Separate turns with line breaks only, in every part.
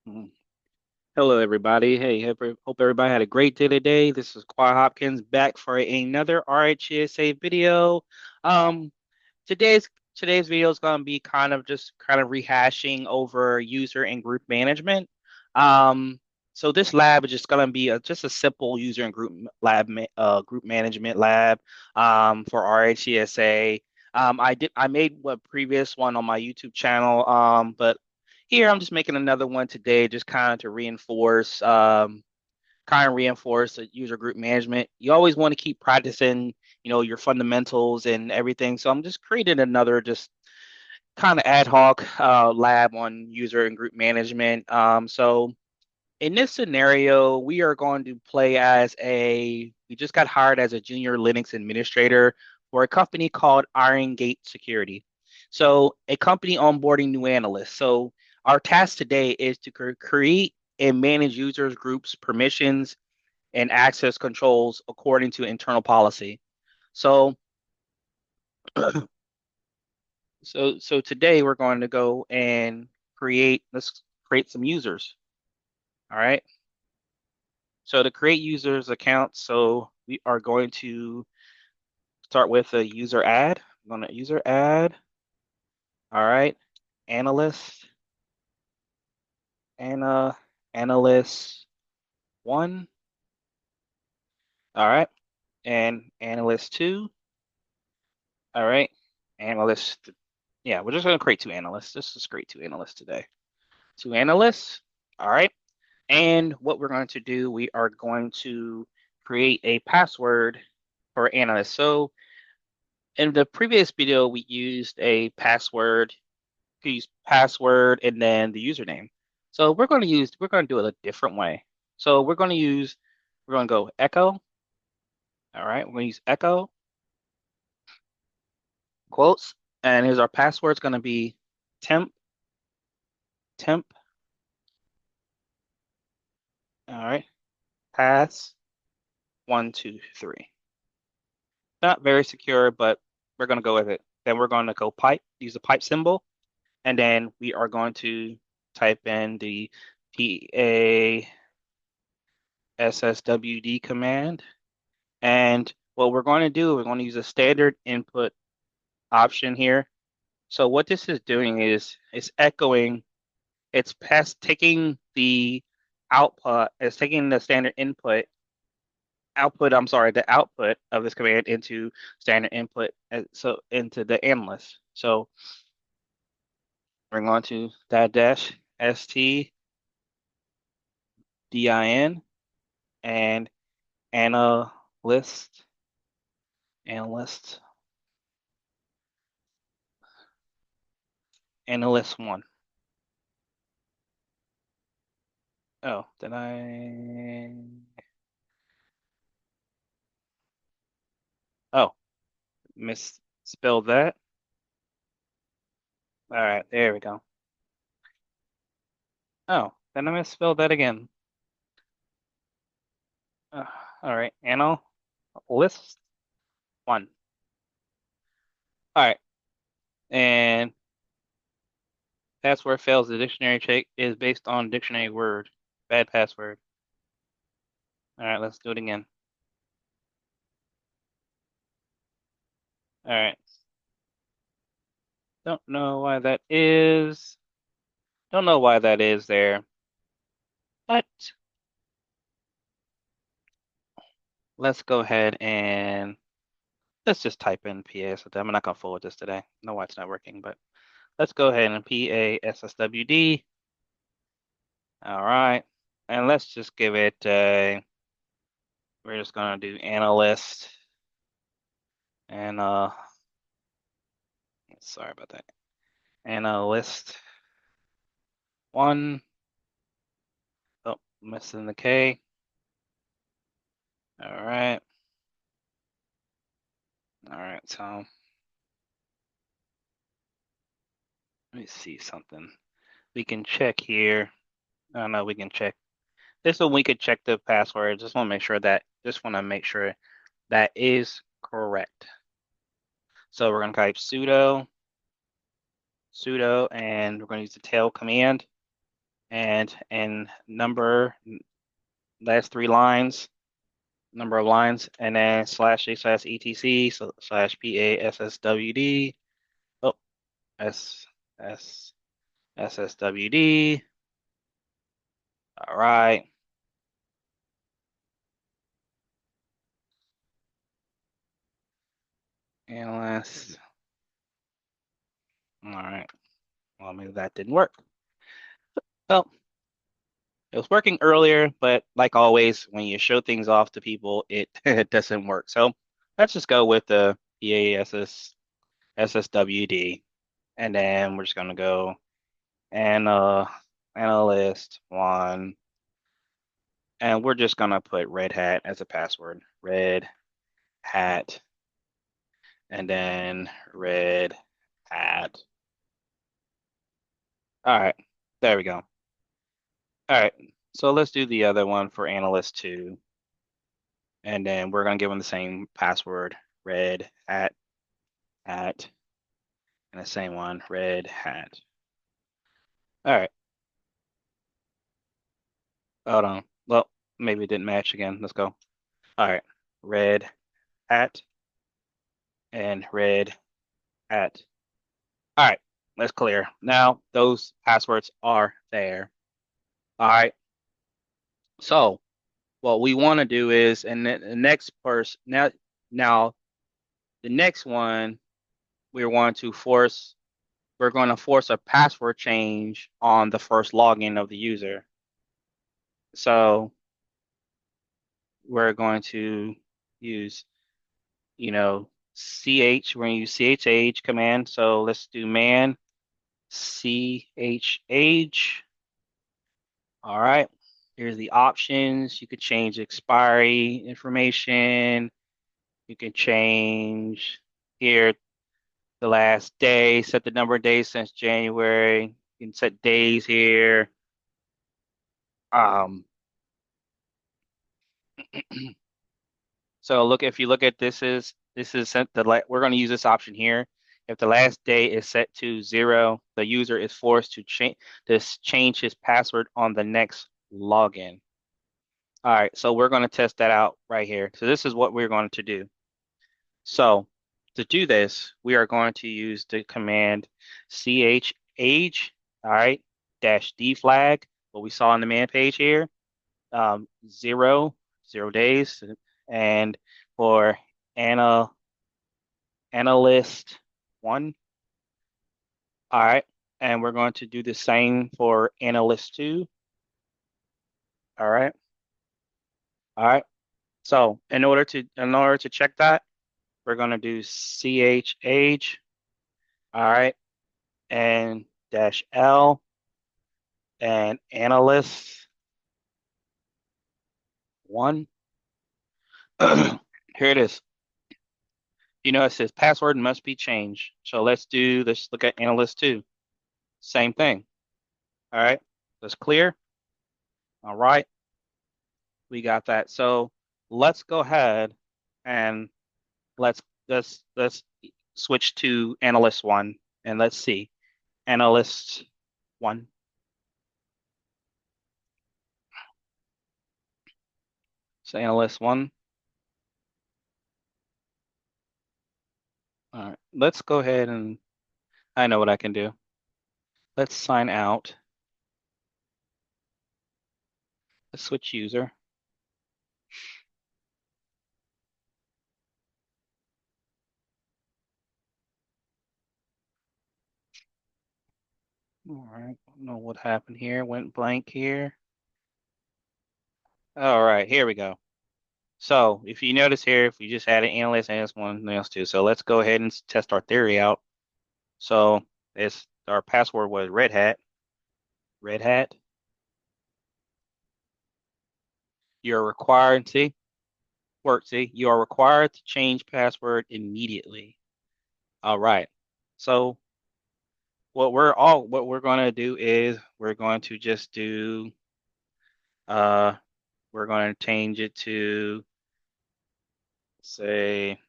Mm. Hello, everybody. Hey, hope everybody had a great day today. This is Quad Hopkins back for another RHCSA video. Um, today's video is going to be kind of rehashing over user and group management. Um, so this lab is just going to be just a simple user and group management lab for RHCSA. I made a previous one on my YouTube channel, but here I'm just making another one today, just kind of reinforce the user group management. You always want to keep practicing, your fundamentals and everything. So I'm just creating another just kind of ad hoc lab on user and group management. So in this scenario, we just got hired as a junior Linux administrator for a company called Iron Gate Security. So a company onboarding new analysts. So our task today is to create and manage users, groups, permissions, and access controls according to internal policy. So, so today we're going to go and let's create some users. All right. So to create users accounts, so we are going to start with a user add. I'm going to user add. All right. Analyst, Anna, analyst one. All right. And analyst two. All right. Analyst. Yeah, we're just going to create two analysts. Just create two analysts today. Two analysts. All right. And what we're going to do, we are going to create a password for analysts. So in the previous video, we used a password. You use password and then the username. So we're going to do it a different way. So we're going to go echo. All right. We're going to use echo quotes. And here's our password. It's going to be temp, temp. All right. Pass one, two, three. Not very secure, but we're going to go with it. Then we're going to go pipe, use the pipe symbol, and then we are going to type in the PASSWD command. And what we're going to do, we're going to use a standard input option here. So what this is doing is it's echoing, taking the it's taking the standard I'm sorry, the output of this command into standard input, so into the analyst. So we're going to that dash stdin and analyst, analyst, analyst one. Oh, did I? Oh, misspelled that. All right, there we go. Oh, then I misspelled that again. Uh, all right, analyst one. All right, and password fails. The dictionary check is based on dictionary word. Bad password. All right, let's do it again. All right. Don't know why that is. Don't know why that is there. But let's go ahead and let's just type in PASSWD. I'm not gonna forward this today. No why it's not working, but let's go ahead and PASSWD. All right. And let's just give it we're just gonna do analyst and sorry about that. Analyst one. Oh, missing the K. All right. All right, so let me see something. We can check here. I don't know, we can check. This one we could check the password. Just want to make sure that is correct. So we're gonna type sudo, and we're gonna use the tail command. and number last three lines, number of lines, and then slash a slash etc so slash passwd. Oh, s s sswd. All right. Analyst. All right. Well, maybe that didn't work. Well, it was working earlier, but like always, when you show things off to people, it it doesn't work. So let's just go with the PASS SSWD, and then we're just gonna go and analyst one, and we're just gonna put Red Hat as a password. Red Hat, and then Red Hat. All right, there we go. All right, so let's do the other one for analyst two, and then we're gonna give them the same password. Red Hat, hat, and the same one. Red Hat. All right, hold on. Well, maybe it didn't match again. Let's go. All right, Red Hat and Red Hat. All right, that's clear. Now those passwords are there. All right. So what we want to do is, and the next person now the next one we're going to force a password change on the first login of the user. So we're going to use, we're going to use chh command. So let's do man chh. All right. Here's the options. You could change expiry information. You can change here the last day, set the number of days since January. You can set days here. Um, so if you look at this is set we're going to use this option here. If the last day is set to 0, the user is forced to change his password on the next login. All right, so we're going to test that out right here. So this is what we're going to do. So to do this, we are going to use the command chage, all right, -d flag, what we saw on the man page here, 0 days, and for ana analyst one, all right, and we're going to do the same for analyst two, all right, all right. So in order to check that, we're going to do chage, all right, and -l and analyst one. Here it is. It says password must be changed. So let's look at analyst two. Same thing. All right. That's clear. All right. We got that. So let's go ahead and let's let's switch to analyst one and let's see. Analyst one. So analyst one. All right. Let's go ahead and I know what I can do. Let's sign out. Let's switch user. All right. I don't know what happened here. Went blank here. All right. Here we go. So if you notice here, if we just had an analyst one, analyst two. So let's go ahead and test our theory out. So our password was Red Hat. Red Hat. You're required, see, you are required to change password immediately. All right. So what we're going to do is we're going to just do uh we're going to change it to say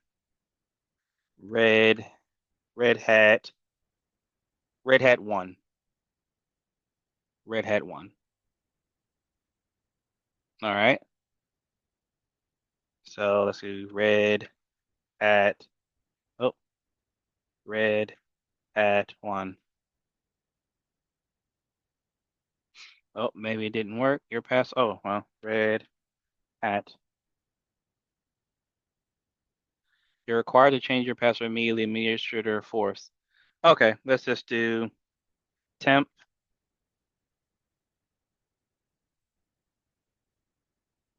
red red hat red hat one. red hat one. All right. So let's do hat, oh, red hat one. Oh, maybe it didn't work. Your pass. Oh, well, red hat. You're required to change your password immediately, administrator force. Okay, let's just do temp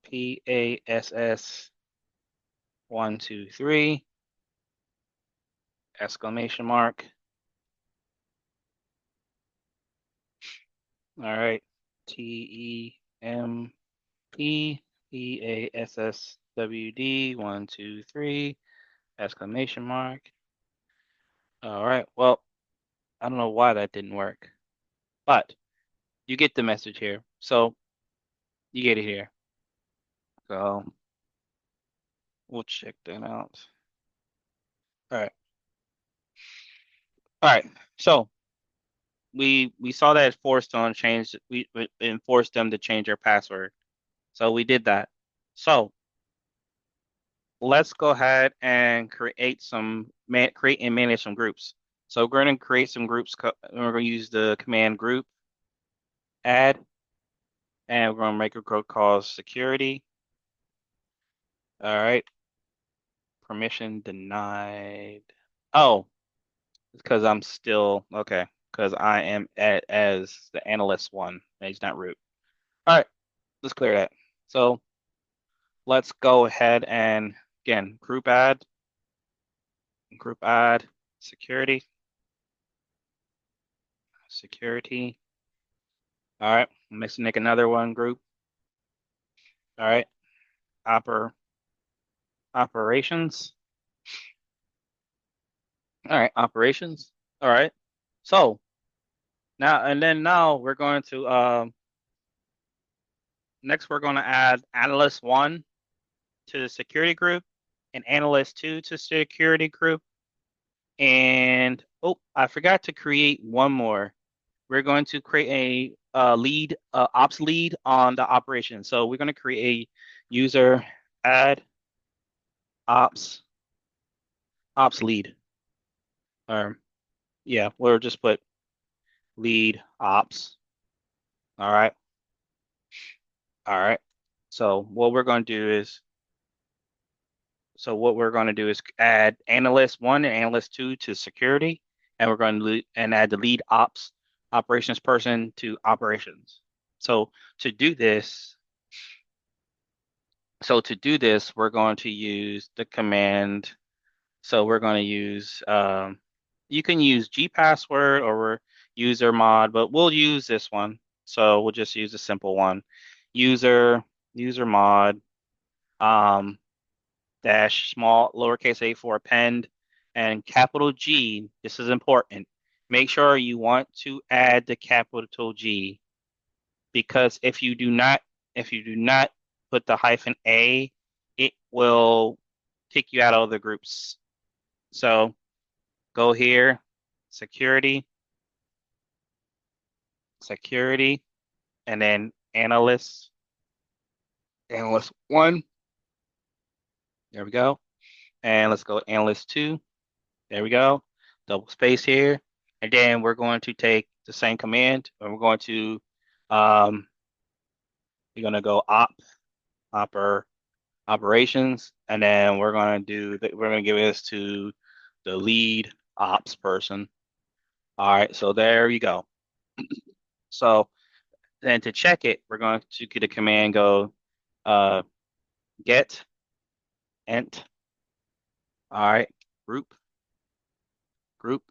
PASS 123 exclamation mark. All right. TEMPPASSWD 123 exclamation mark. All right. Well, I don't know why that didn't work, but you get the message here. So you get it here. So we'll check that out. All right. All right. So we saw that forced on change. We enforced them to change their password. So we did that. So let's go ahead and create and manage some groups. So we're going to create some groups. We're going to use the command group add, and we're going to make a group called security. All right. Permission denied. Oh, because I'm still okay. Because I am as the analyst one. And he's not root. All right. Let's clear that. So let's go ahead and again group add security. Security. All right, let's make another one group. All right, operations. All right, operations. All right. So now we're going to next we're going to add analyst one to the security group and analyst two to security group. And oh, I forgot to create one more. We're going to create a lead, ops lead on the operation. So we're going to create a user add ops lead. Yeah, we'll just put lead ops. All right. All right. So what we're going to do is add analyst one and analyst two to security, and we're going to add the lead ops operations person to operations. So to do this, we're going to use the command. So we're going to use you can use gpassword or user mod, but we'll use this one. So we'll just use a simple one. User mod dash small lowercase a for append and capital G. This is important. Make sure you want to add the capital G because if you do not put the hyphen A, it will kick you out of the groups. So go here, security, and then analyst one. There we go. And let's go analyst two. There we go. Double space here. And then we're going to take the same command and um, we're going to go operations. And then we're going to give this to the lead ops person. All right. So there you go. So then to check it, we're going to get a command go, get ent. All right. Group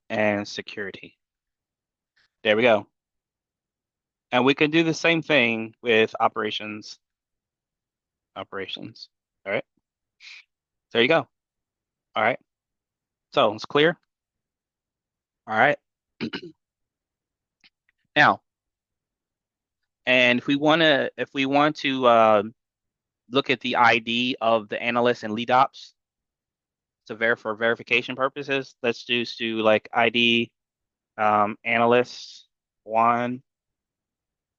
and security. There we go. And we can do the same thing with operations. Operations. All right. There you go. All right. So it's clear. All right. Now, and if we want to look at the ID of the analyst and lead ops for verification purposes, let's do like ID analyst one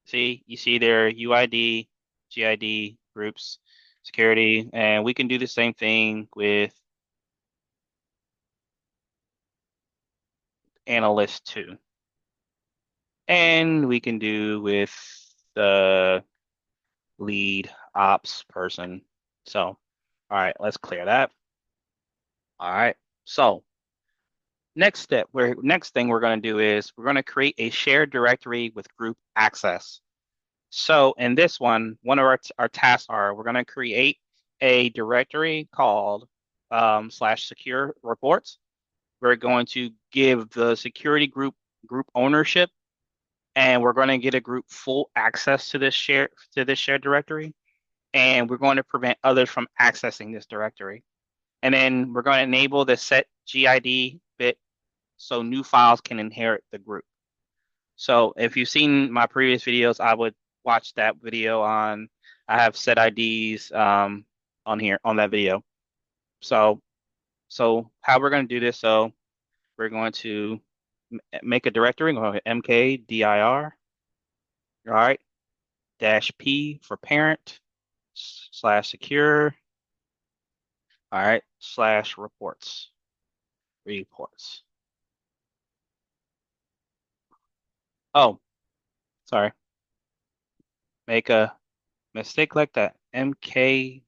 See, you see there UID, GID, groups, security, and we can do the same thing with analyst 2. And we can do with the lead ops person. So, all right, let's clear that. All right. So, next thing we're going to do is we're going to create a shared directory with group access. So, in this one of our tasks are we're going to create a directory called slash secure reports. We're going to give the security group ownership, and we're going to get a group full access to this shared directory, and we're going to prevent others from accessing this directory. And then we're going to enable the set GID bit so new files can inherit the group. So if you've seen my previous videos, I would watch that video on, I have set IDs on here on that video. So how we're going to do this, so we're going to make a directory, going to mkdir, all right, -p for parent, slash secure, all right, slash reports. Oh, sorry, make a mistake like that. mkdir,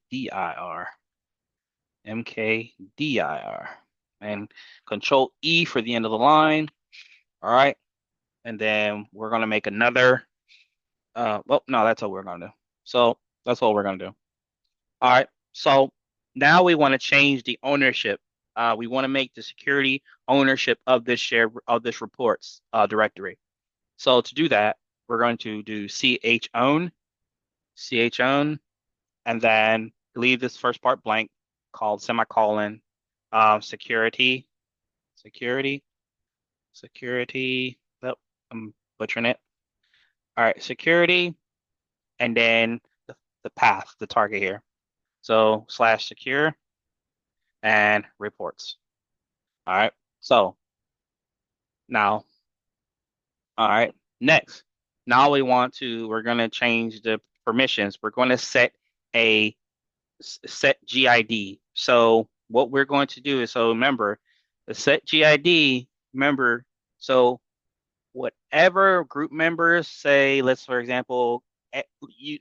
and Control E for the end of the line. All right, and then we're gonna make another. Well, no, that's what we're gonna do. So that's what we're gonna do. All right. So now we want to change the ownership. We want to make the security ownership of this reports directory. So to do that, we're going to do chown, and then leave this first part blank, called semicolon, security, security, security. Nope, I'm butchering it. All right, security, and then the path, the target here. So slash secure and reports. All right. So now, all right. Next, now we're going to change the permissions. We're going to a set GID. So what we're going to do is, so remember, the set GID, remember, so whatever group members say, for example,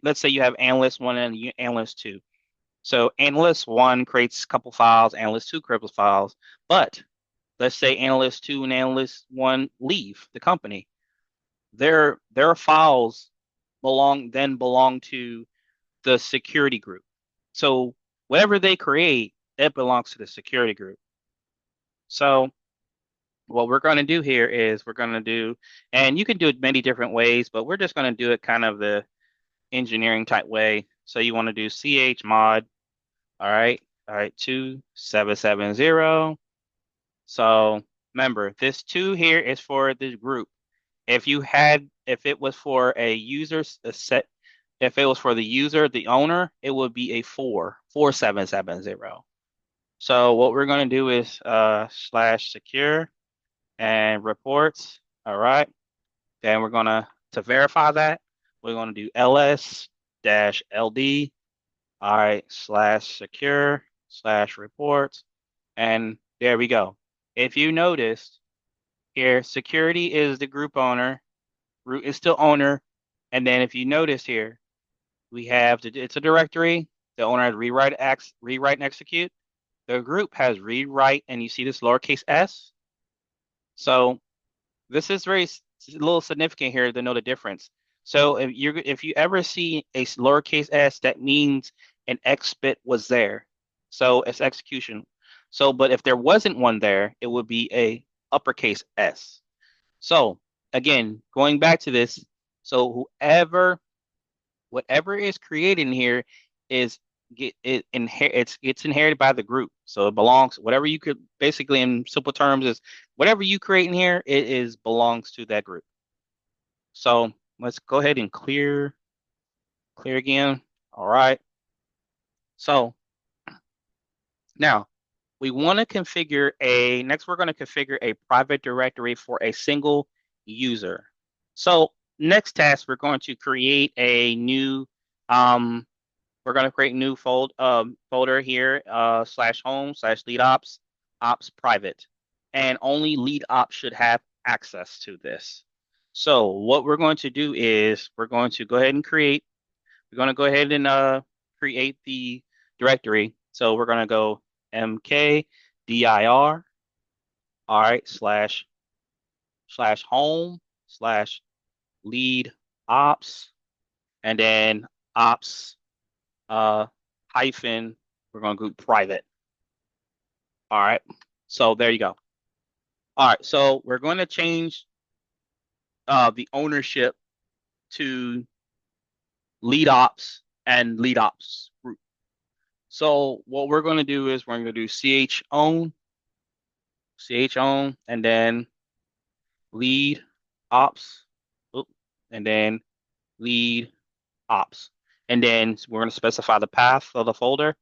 let's say you have analyst 1 and analyst 2. So analyst 1 creates a couple files, analyst 2 creates files, but let's say analyst 2 and analyst 1 leave the company. Their files belong to the security group. So whatever they create, it belongs to the security group. So what we're going to do here is we're going to do, and you can do it many different ways, but we're just going to do it kind of the engineering type way. So you want to do chmod, all right, 2770. So remember, this 2 here is for the group. If it was for a user, if it was for the user, the owner, it would be a 4770. So what we're going to do is slash secure and reports. All right. Then we're going to verify that, we're going to do ls-ld, all right, slash secure slash reports. And there we go. If you noticed here, security is the group owner, root is still owner. And then if you notice here, it's a directory. The owner has rewrite and execute. The group has rewrite, and you see this lowercase s. So this is a little significant here to know the difference. So if you ever see a lowercase s, that means an X bit was there. So it's execution. So, but if there wasn't one there, it would be a uppercase S. So again, going back to this, so whatever is created in here is it's inherited by the group. So it belongs, whatever you could basically in simple terms is whatever you create in here, it is belongs to that group. So let's go ahead and clear again. All right. So now we want to configure next we're going to configure a private directory for a single user. So next task, we're going to create a new we're going to create a new folder here, slash home slash lead ops private. And only lead ops should have access to this. So what we're going to do is we're going to go ahead and we're going to go ahead and create the directory. So we're going to go mkdir, all right, slash home slash lead ops, and then ops uh, hyphen, we're going to group private. All right. So there you go. All right. So we're going to change the ownership to lead ops and lead ops group. So what we're going to do is we're going to do ch own, and then lead ops, and then lead ops. And then we're going to specify the path of the folder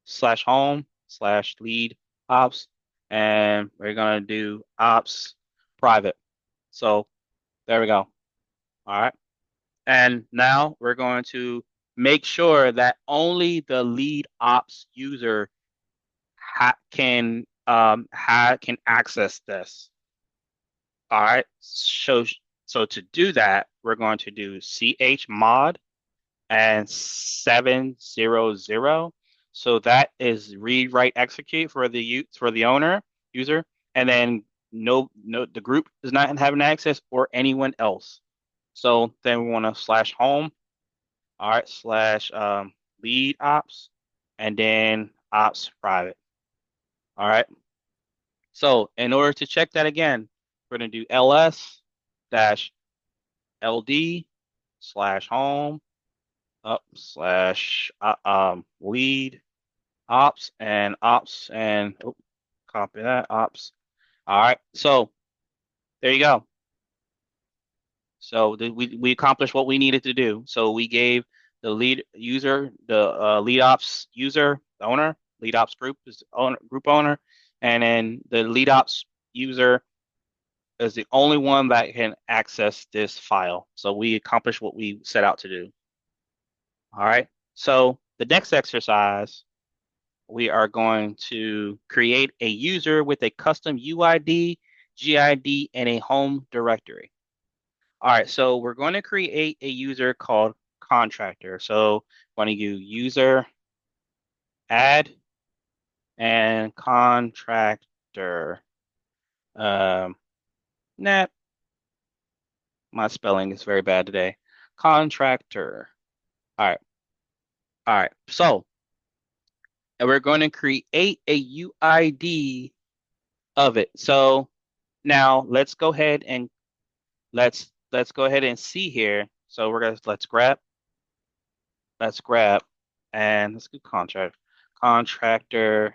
slash home slash lead ops, and we're going to do ops private. So there we go. All right. And now we're going to make sure that only the lead ops user can access this. All right. So to do that, we're going to do chmod and 700. So that is read write execute for the owner user, and then the group does not have an access or anyone else. So then we want to slash home, all right, slash lead ops, and then ops private. All right. So in order to check that again, we're going to do ls dash ld slash home up slash lead ops and copy that ops. All right. So there you go. So we accomplished what we needed to do. So we gave the lead user, the lead ops user, the owner, lead ops group is owner, group owner, and then the lead ops user is the only one that can access this file. So we accomplished what we set out to do. All right. So the next exercise, we are going to create a user with a custom UID, GID, and a home directory. All right, so we're going to create a user called contractor. So I'm going to use user add and contractor. Nah, my spelling is very bad today. Contractor. All right, all right. So, and we're going to create a UID of it. So now let's go ahead and see here. So we're gonna let's grab and let's do contractor.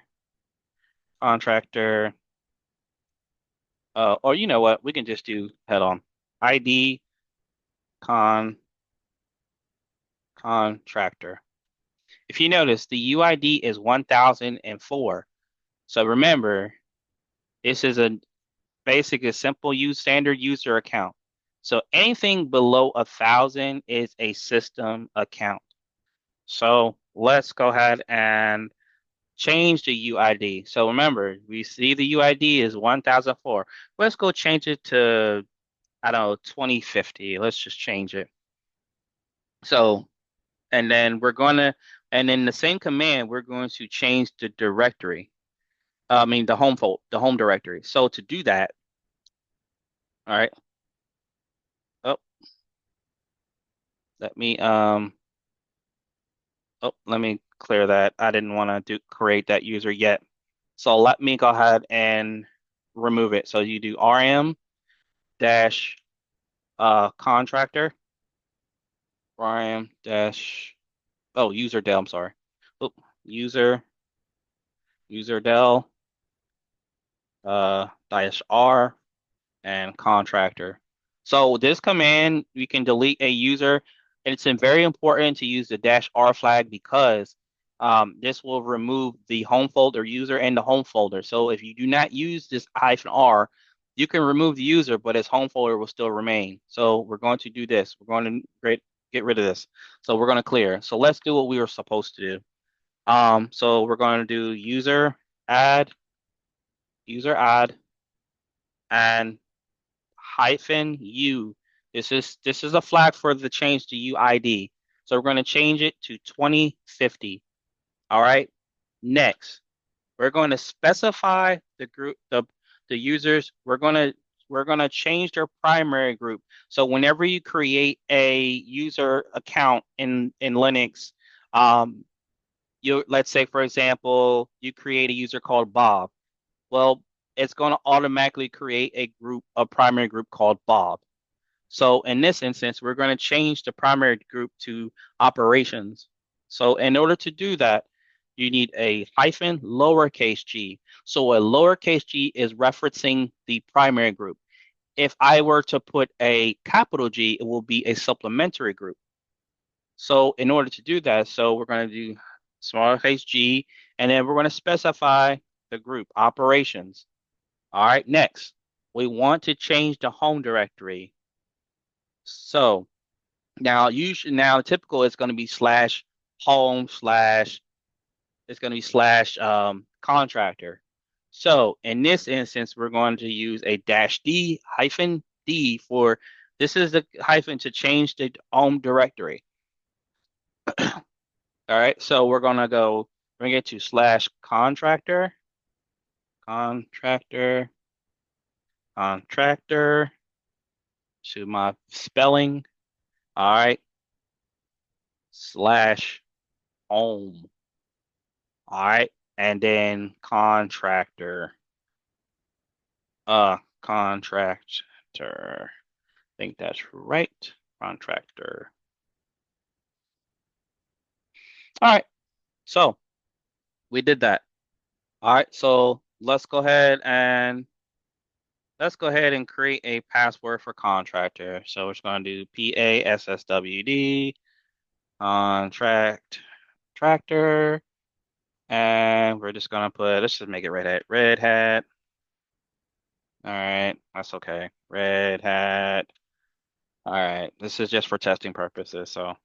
Or you know what? We can just do head on ID contractor. If you notice, the UID is 1004. So remember, this is a simple standard user account. So anything below 1,000 is a system account. So let's go ahead and change the UID. So remember, we see the UID is 1004. Let's go change it to, I don't know, 2050. Let's just change it. So, and then and in the same command, we're going to change the directory. I mean, the home directory. So to do that, all right. Oh, let me, let me clear that. I didn't want to create that user yet. So let me go ahead and remove it. So you do rm dash contractor, rm dash, user del, I'm sorry. Oh, user del dash r and contractor. So this command, we can delete a user, and it's very important to use the -r flag because this will remove the home folder user and the home folder. So if you do not use this -r, you can remove the user, but his home folder will still remain. So we're going to do this. We're going to get rid of this. So we're going to clear. So let's do what we were supposed to do. So we're going to do user add, and hyphen U. This is a flag for the change to UID. So we're going to change it to 2050. All right. Next, we're going to specify the group, the users. We're going to change their primary group. So whenever you create a user account in Linux, um, let's say for example, you create a user called Bob. Well, it's going to automatically create a primary group called Bob. So in this instance, we're going to change the primary group to operations. So in order to do that, you need a hyphen lowercase g. So a lowercase g is referencing the primary group. If I were to put a capital G, it will be a supplementary group. So in order to do that, so we're going to do small case g, and then we're going to specify the group operations. All right, next, we want to change the home directory. So now typical is going to be slash home slash it's going to be slash contractor. So in this instance, we're going to use a dash D hyphen D for this is the hyphen to change the home directory. All right, so we're going to go bring it to slash contractor to my spelling. All right, slash home. All right. And then contractor. I think that's right. Contractor. All right. So we did that. All right. So let's go ahead and create a password for contractor. So we're just going to do PASSWD contract tractor. And we're just going to let's just make it Red Hat. Red Hat. All right, that's okay. Red Hat. All right, this is just for testing purposes. So, all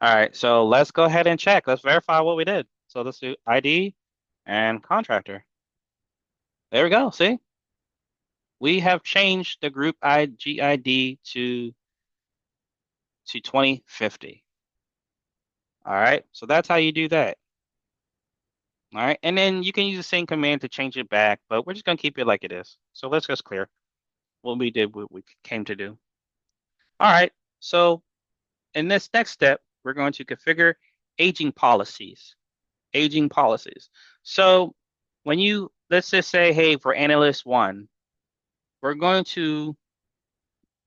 right, so let's go ahead and check. Let's verify what we did. So let's do ID and contractor. There we go. See, we have changed the group IGID to 2050. All right, so that's how you do that. All right, and then you can use the same command to change it back, but we're just gonna keep it like it is. So let's just clear what we did, what we came to do. All right, so in this next step, we're going to configure aging policies. Aging policies. So let's just say, hey, for analyst one, we're going to,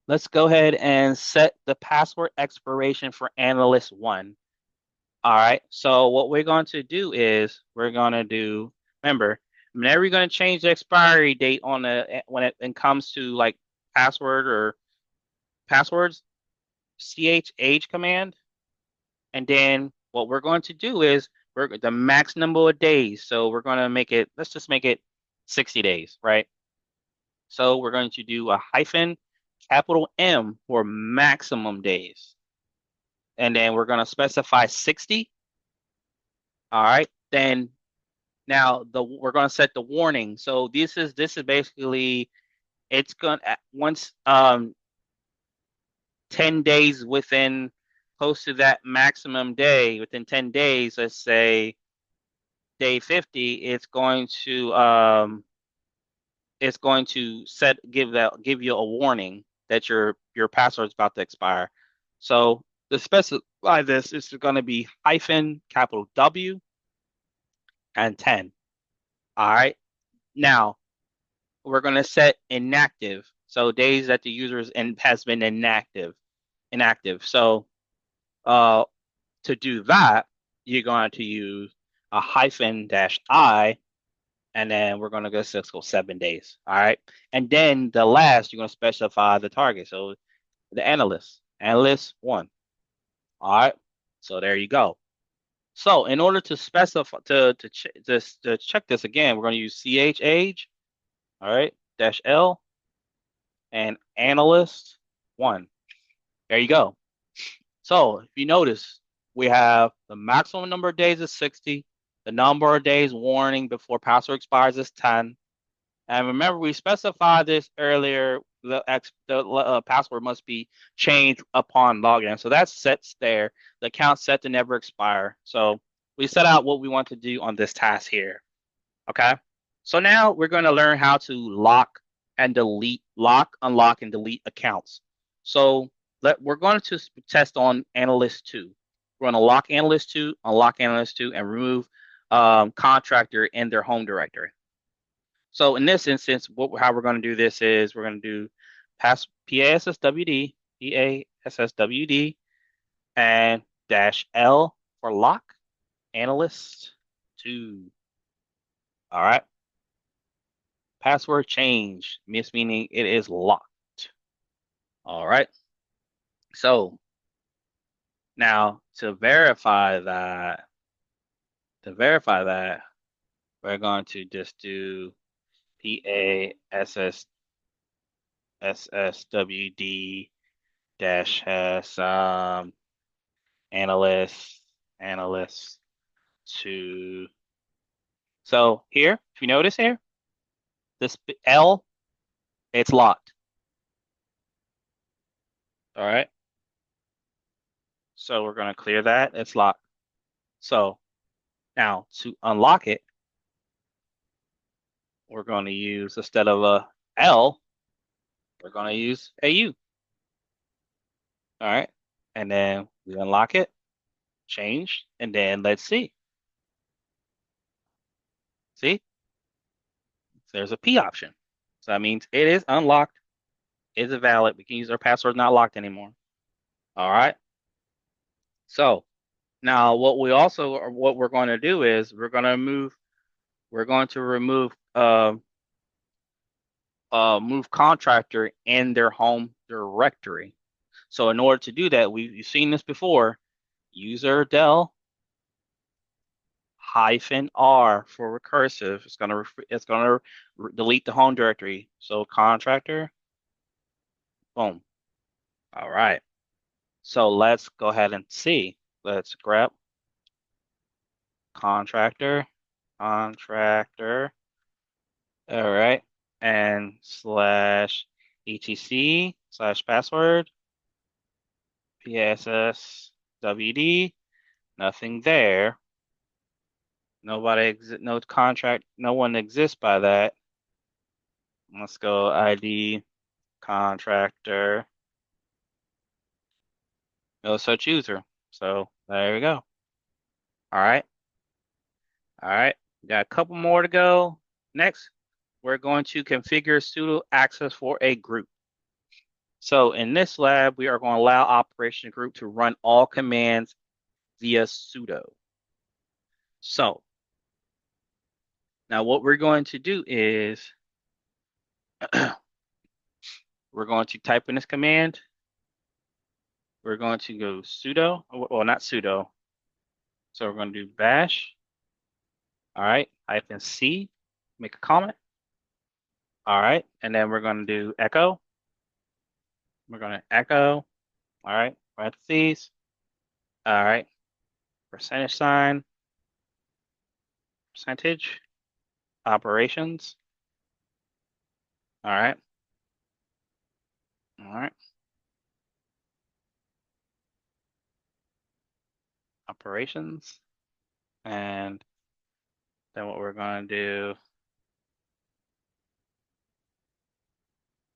let's go ahead and set the password expiration for analyst one. All right. So what we're going to do is remember, whenever you're going to change the expiry date when it comes to like password or passwords, age command. And then what we're going to do is the max number of days. So we're going to let's just make it 60 days, right? So we're going to do a hyphen capital M for maximum days. And then we're going to specify 60. All right. Then now we're going to set the warning. So this is basically it's going to once 10 days within close to that maximum day within 10 days, let's say day 50, it's going to give you a warning that your password is about to expire. So to specify this is going to be hyphen capital W and 10. All right. Now we're going to set inactive. So days that the user has been inactive. So to do that, you're going to use a hyphen dash I, and then we're going to go 7 days. All right. And then the last, you're going to specify the target. So the analyst one. All right. So there you go. So in order to specify to check this again, we're going to use ch age. All right. Dash L. and analyst 1. There you go. So if you notice, we have the maximum number of days is 60. The number of days warning before password expires is 10. And remember, we specified this earlier. The password must be changed upon login. So that's set there. The account set to never expire. So we set out what we want to do on this task here. Okay. So now we're going to learn how to lock, unlock, and delete accounts. So we're going to test on analyst 2. We're going to lock analyst 2, unlock analyst 2, and remove contractor in their home directory. So in this instance, how we're going to do this is we're going to do PASSWD, PASSWD, and -L for lock analyst 2. All right. Password change, meaning it is locked. All right. So now to verify that, we're going to just do PASSWD dash has analyst 2. So here, if you notice here, this L, it's locked. All right. So we're going to clear that. It's locked. So now to unlock it, we're going to use, instead of a L, we're going to use a U. All right. And then we unlock it, change, and then let's see. See, there's a P option. So that means it is unlocked. Is it valid? We can use our password not locked anymore. All right. So now what we're going to do is we're going to move contractor in their home directory. So in order to do that, we've seen this before. User del -R for recursive. It's gonna delete the home directory. So contractor, boom. All right. So let's go ahead and see. Let's grab contractor. All right. And /etc/password, PSSWD, nothing there. No contract, no one exists by that. Let's go ID contractor, no such user. So there we go. All right. All right. Got a couple more to go. Next, we're going to configure sudo access for a group. So in this lab, we are going to allow operation group to run all commands via sudo. So now what we're going to do is we're going to type in this command. We're going to go sudo, well, not sudo. So we're going to do bash. All right, -C, make a comment. All right, and then we're going to do echo. We're going to echo. All right, parentheses. All right, %, percentage, operations. All right. All right. Operations. And then what we're going to do,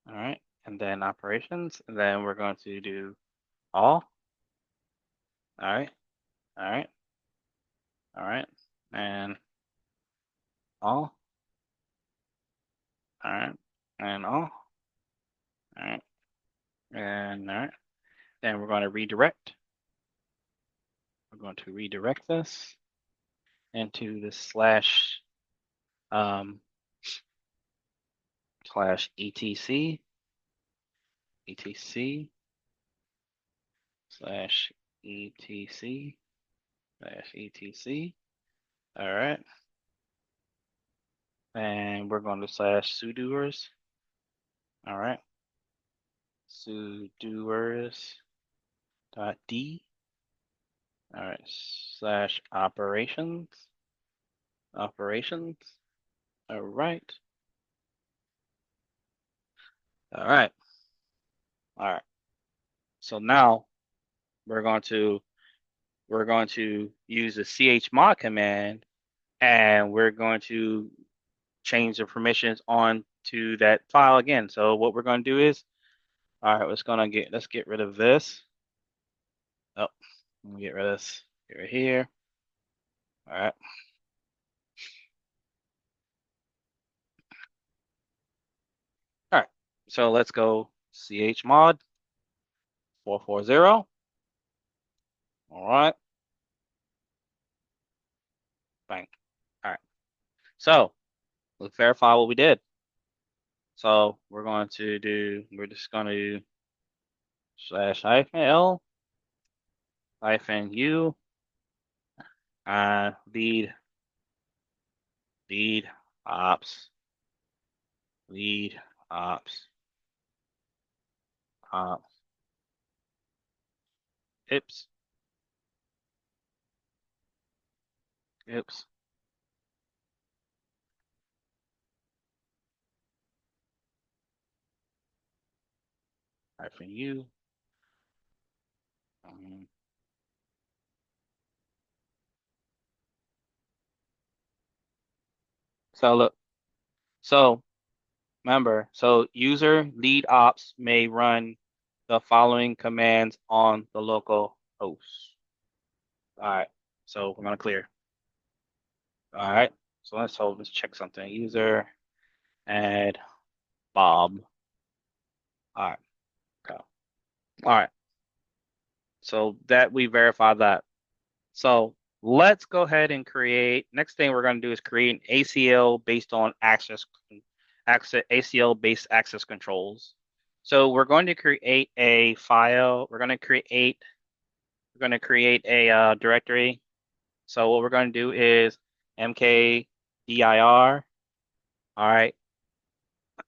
all right, and then operations, and then we're going to do all. All right. All right. All right. And all. All right. And all. All right. And all right. Then we're going to redirect. We're going to redirect this into the /etc etc /etc/etc. All right. And we're going to /sudoers. All right. sudoers dot d. All right, slash operations. All right, all right, all right. So now we're going to use the chmod command, and we're going to change the permissions on to that file again. So what we're going to do is, all right, let's get rid of this. Oh, let me get rid of this. Get right here. All right. All right. So let's go chmod 440. All right. Bang. All right. So let's verify what we did. So we're just going to do slash hyphen L hyphen U lead lead ops lead ops ops ips ips hyphen U. Um, so look, so remember, so user lead ops may run the following commands on the local host. All right, so we're gonna clear. All right, so let's check something. User add Bob. All right, go. All right, so that we verified that. So let's go ahead and create. Next thing we're gonna do is create an ACL based on ACL based access controls. So we're going to create a file. We're going to create a directory. So what we're going to do is mkdir, all right,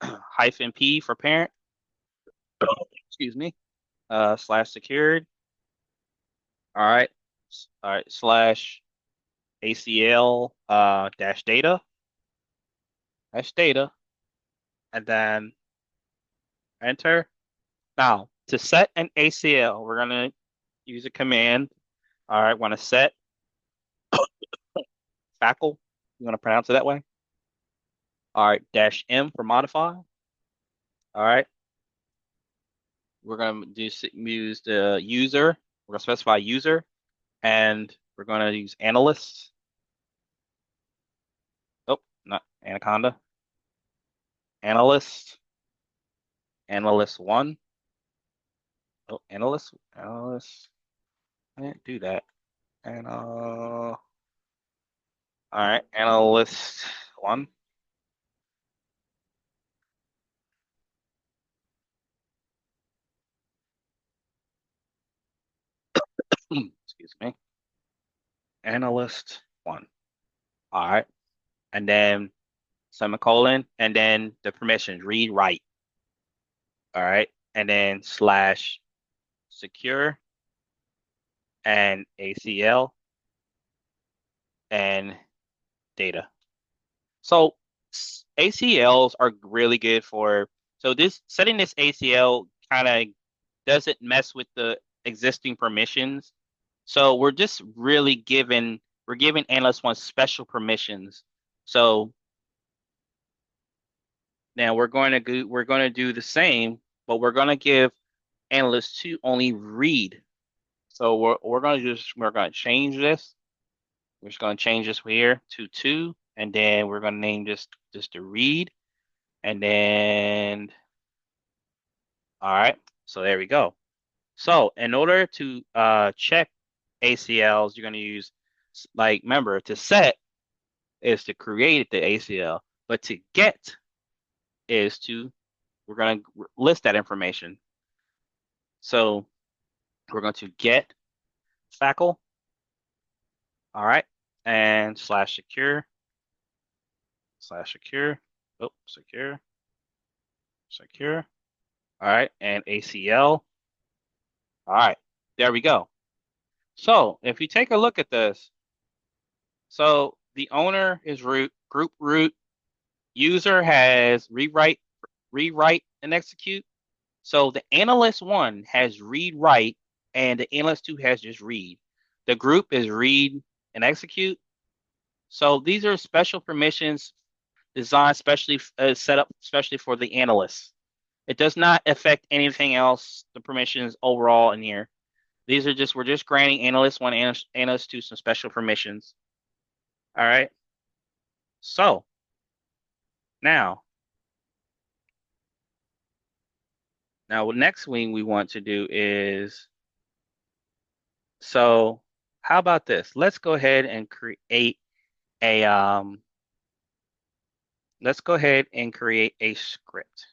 hyphen p for parent, excuse me, slash secured, all right, slash ACL dash data, and then enter. Now to set an ACL, we're gonna use a command. All right, want to set fackle. You want to pronounce it that way? All right, dash M for modify. All right, we're going to use the user. We're going to specify user, and we're going to use analyst. Oh, not anaconda. Analyst, analyst one. Oh, analyst. I didn't do that. And all right, analyst one. Excuse me. Analyst one. All right, and then semicolon, and then the permissions, read, write. All right, and then slash secure and ACL and data. So ACLs are really good for, so this setting this ACL kind of doesn't mess with the existing permissions. So we're giving analyst one special permissions. So now we're going to do the same, but we're going to give analyst two only read. So we're going to change this. We're just going to change this here to two, and then we're going to name this just to read, and then all right. So there we go. So in order to check ACLs, you're going to use like remember to set is to create the ACL, but to get is to we're going to list that information. So we're going to get fackle, all right, and slash secure, oh secure, secure. All right, and ACL. All right, there we go. So if you take a look at this, so the owner is root, group root, user has rewrite, and execute. So the analyst one has read write, and the analyst two has just read. The group is read and execute. So these are special permissions designed specially set up especially for the analysts. It does not affect anything else, the permissions overall in here. These are just we're just granting analyst one, analyst two some special permissions. All right. So now, now what next thing we want to do is so how about this? Let's go ahead and create a let's go ahead and create a script.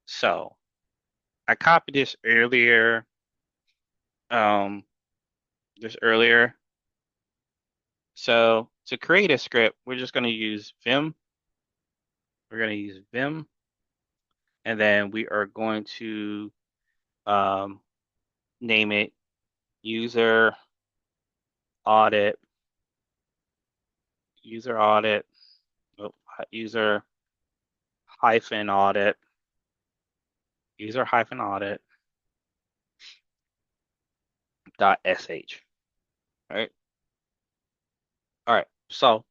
So I copied this earlier, um, just earlier. So to create a script, we're just going to use Vim. We're going to use Vim, and then we are going to um, name it user audit, user audit, oh, user hyphen audit, user hyphen audit dot sh. All right. All right. So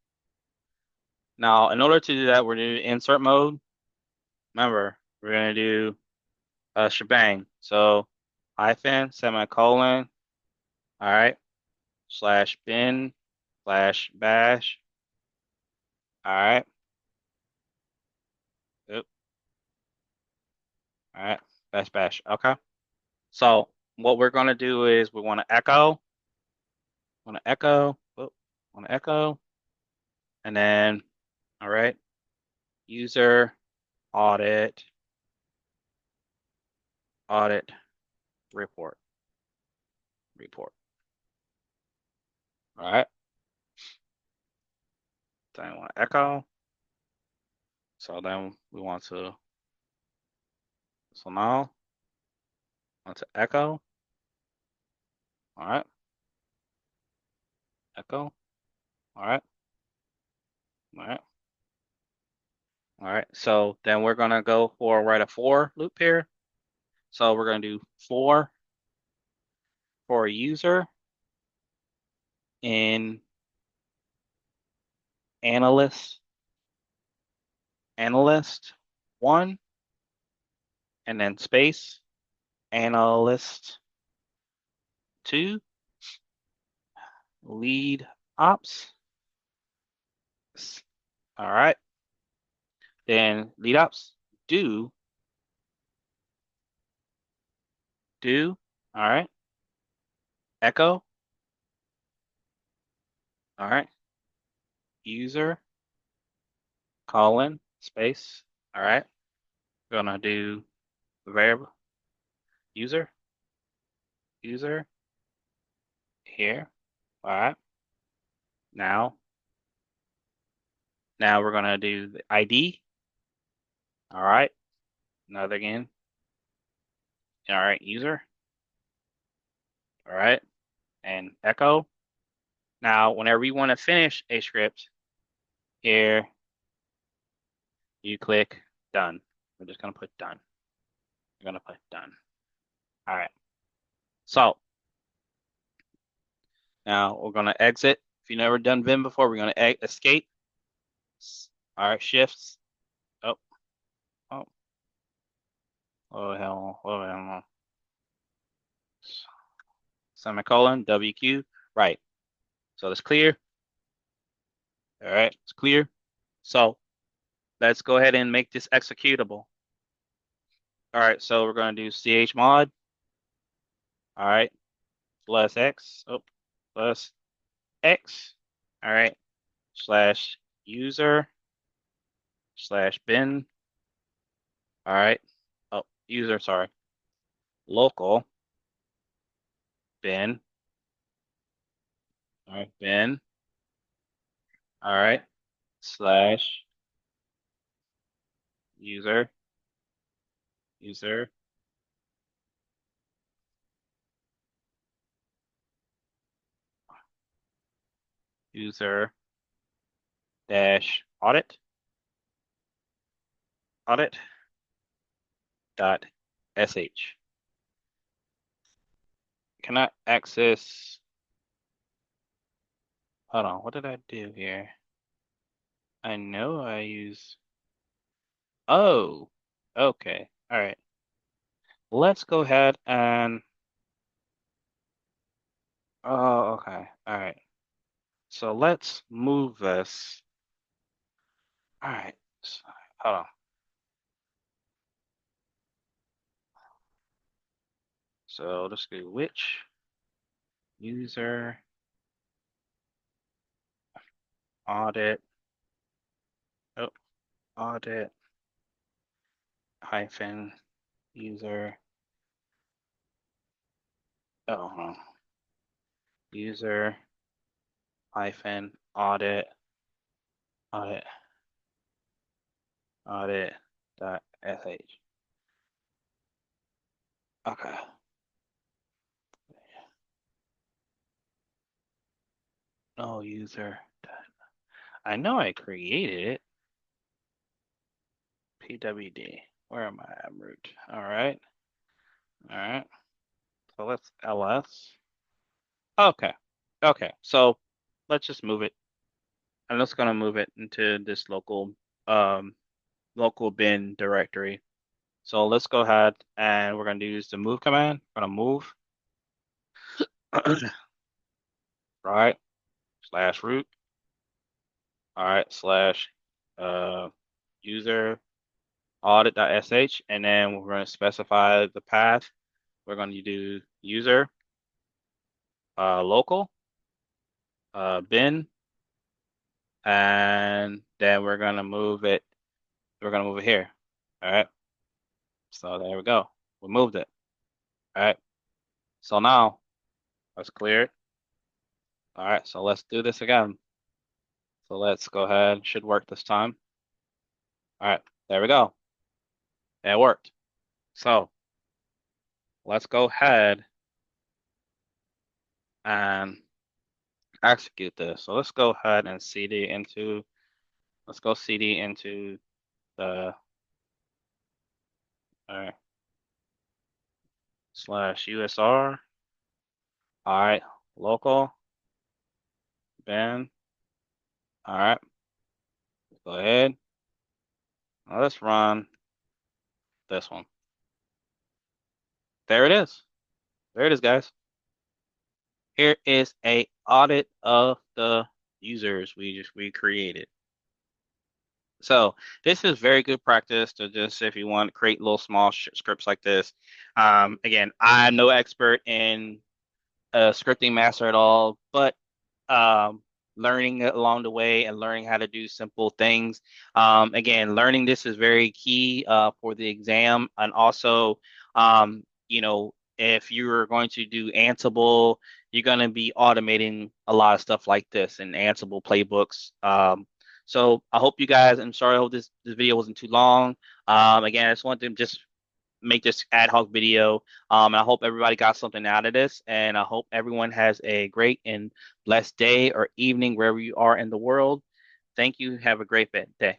now, in order to do that, we're going to do insert mode. Remember, we're going to do a shebang. So hyphen, semicolon, all right, slash bin, slash bash, all right, oop, all right, bash. Okay. So what we're going to do is we want to echo, and then, all right, user audit, audit report. All right. Then I want to echo. So then we want to, so now I want to echo. All right. Echo. All right. All right. All right. So then we're going to go for write a for loop here. So we're going to do for a user in analyst, analyst one, and then space, analyst two, lead ops. All right. Then lead ops do, all right. Echo, all right. User, colon, space, all right. We're gonna do variable user, user here, all right. Now, we're gonna do the ID, all right. Another again, all right. User, all right. And echo. Now, whenever you want to finish a script, here you click done. We're just gonna put done. We're gonna put done. All right. So now we're gonna exit. If you've never done Vim before, we're gonna escape. All right, shifts. Oh, oh, oh hell, semicolon, WQ, right. So it's clear. All right, it's clear. So let's go ahead and make this executable. All right, so we're gonna do chmod. All right, plus X, oh, plus X. All right, slash user slash bin. All right. Oh, user, sorry. Local bin. All right, bin. All right. Slash user. user, user dash audit dot sh. Cannot access. Hold on, what did I do here? I know I use. Oh, okay. All right. Let's go ahead and. Oh, okay. All right. So let's move this. All right. So, hold on. So let's go which user audit. Oh, audit hyphen user. Oh, hold on. User hyphen audit audit dot sh. Okay. No user. I know I created it. PWD. Where am I at root? All right. All right. So let's ls. Okay. Okay. So let's just move it. I'm just gonna move it into this um local bin directory. So let's go ahead and we're gonna use the move command. We're gonna move right slash root. All right, slash uh user audit.sh, and then we're going to specify the path. We're going to do user local bin, and then we're going to move it. We're going to move it here. All right. So there we go. We moved it. All right. So now let's clear it. All right. So let's do this again. So let's go ahead. Should work this time. All right. There we go. It worked. So let's go ahead and execute this. So let's go ahead and cd into. Let's go cd into the all right slash usr. All right, local bin. All right, go ahead. Now let's run this one. There it is. There it is, guys. Here is a audit of the users we created. So this is very good practice to just if you want to create little small scripts like this. Again, I'm no expert in scripting master at all, but um, learning along the way and learning how to do simple things. Again, learning this is very key for the exam, and also, if you're going to do Ansible, you're going to be automating a lot of stuff like this in Ansible playbooks. So I hope you guys. I'm sorry, I hope this video wasn't too long. Again, I just wanted to just make this ad hoc video. And I hope everybody got something out of this. And I hope everyone has a great and blessed day or evening wherever you are in the world. Thank you. Have a great day.